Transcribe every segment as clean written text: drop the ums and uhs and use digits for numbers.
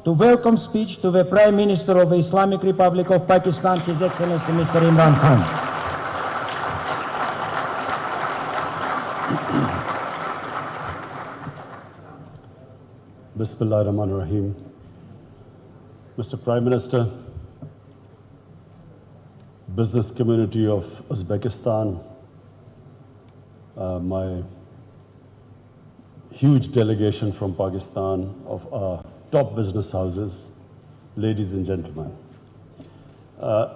to welcome speech to the Prime Minister of the Islamic Republic of Pakistan, His Excellency Mr. Imran Khan. Bismillah ar-Rahman ar-Rahim. Mr. Prime Minister, business community of Uzbekistan, my huge delegation from Pakistan of our top business houses, ladies and gentlemen.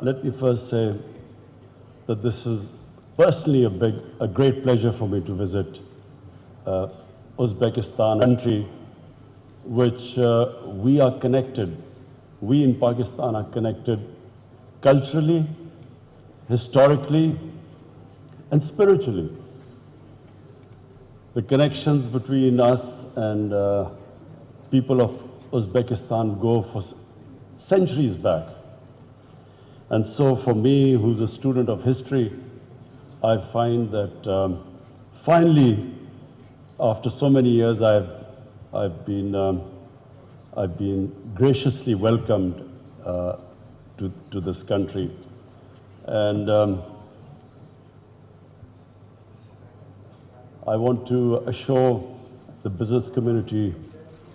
Let me first say that this is personally a great pleasure for me to visit Uzbekistan, a country which we are connected, we in Pakistan are connected culturally, historically, and spiritually. The connections between us and people of Uzbekistan go for centuries back. And so for me, who's a student of history, I find that finally, after so many years, I've been graciously welcomed to this country. And I want to assure the business community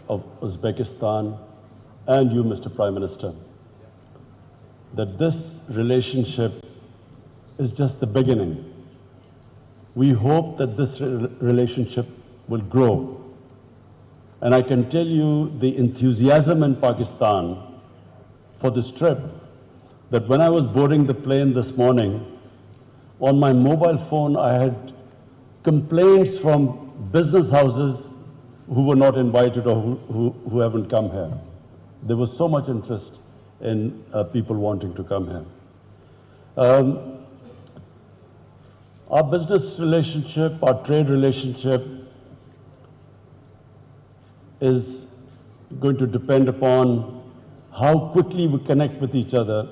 of Uzbekistan and you, Mr. Prime Minister, that this relationship is just the beginning. We hope that this relationship will grow. And I can tell you the enthusiasm in Pakistan for this trip, that when I was boarding the plane this morning, on my mobile phone I had complaints from business houses who were not invited or who haven't come here. There was so much interest in people wanting to come here. Our business relationship, our trade relationship is going to depend upon how quickly we connect with each other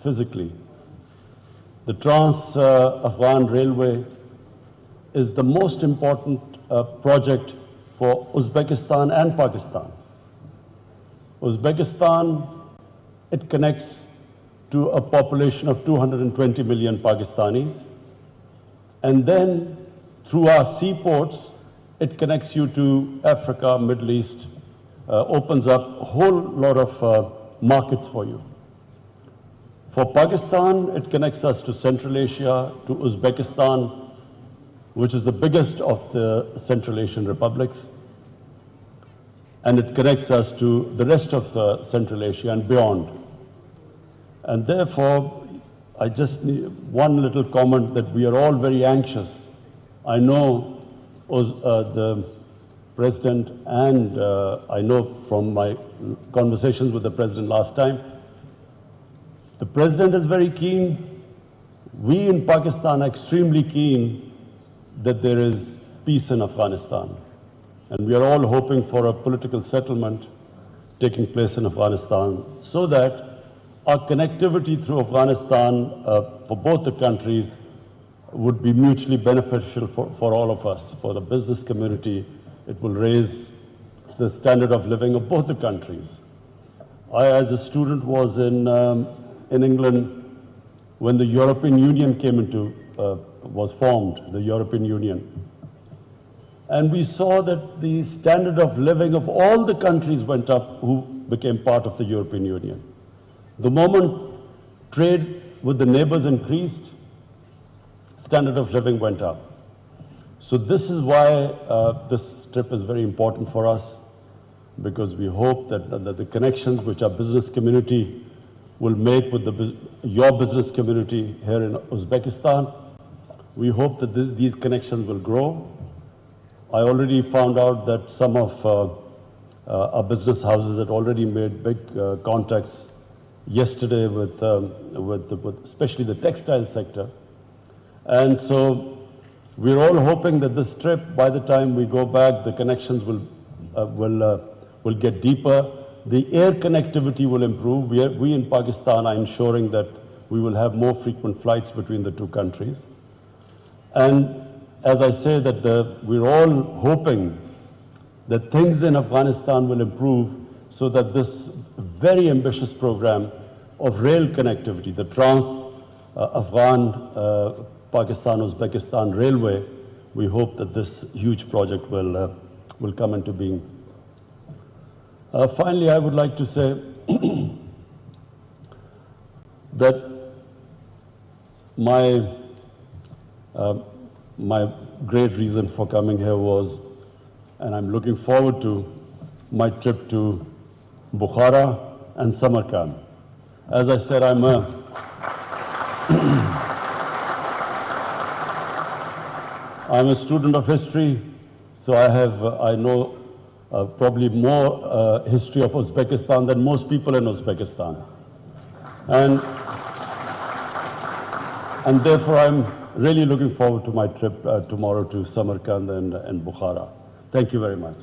physically. The Trans-Afghan Railway is the most important project for Uzbekistan and Pakistan. Uzbekistan, it connects to a population of 220 million Pakistanis. And then through our seaports, it connects you to Africa, Middle East, opens up a whole lot of markets for you. For Pakistan, it connects us to Central Asia, to Uzbekistan, which is the biggest of the Central Asian republics. And it connects us to the rest of Central Asia and beyond. And therefore, I just need one little comment that we are all very anxious. I know the President, and I know from my conversations with the President last time, the President is very keen. We in Pakistan are extremely keen that there is peace in Afghanistan. And we are all hoping for a political settlement taking place in Afghanistan so that our connectivity through Afghanistan for both the countries would be mutually beneficial for all of us. For the business community, it will raise the standard of living of both the countries. I, as a student, was in England when the European Union was formed, the European Union. And we saw that the standard of living of all the countries went up who became part of the European Union. The moment trade with the neighbors increased, standard of living went up. So this is why this trip is very important for us, because we hope that the connections which our business community will make with your business community here in Uzbekistan, we hope that these connections will grow. I already found out that some of our business houses had already made big contacts yesterday with especially the textile sector. And so we're all hoping that this trip, by the time we go back, the connections will get deeper. The air connectivity will improve. We in Pakistan are ensuring that we will have more frequent flights between the two countries. And as I say, that we're all hoping that things in Afghanistan will improve so that this very ambitious program of rail connectivity, the Trans-Afghan Pakistan-Uzbekistan Railway, we hope that this huge project will come into being. Finally, I would like to say that my great reason for coming here was, and I'm looking forward to, my trip to Bukhara and Samarkand. As I said, I'm a student of history, so I know probably more history of Uzbekistan than most people in Uzbekistan. And therefore, I'm really looking forward to my trip tomorrow to Samarkand and Bukhara. Thank you very much.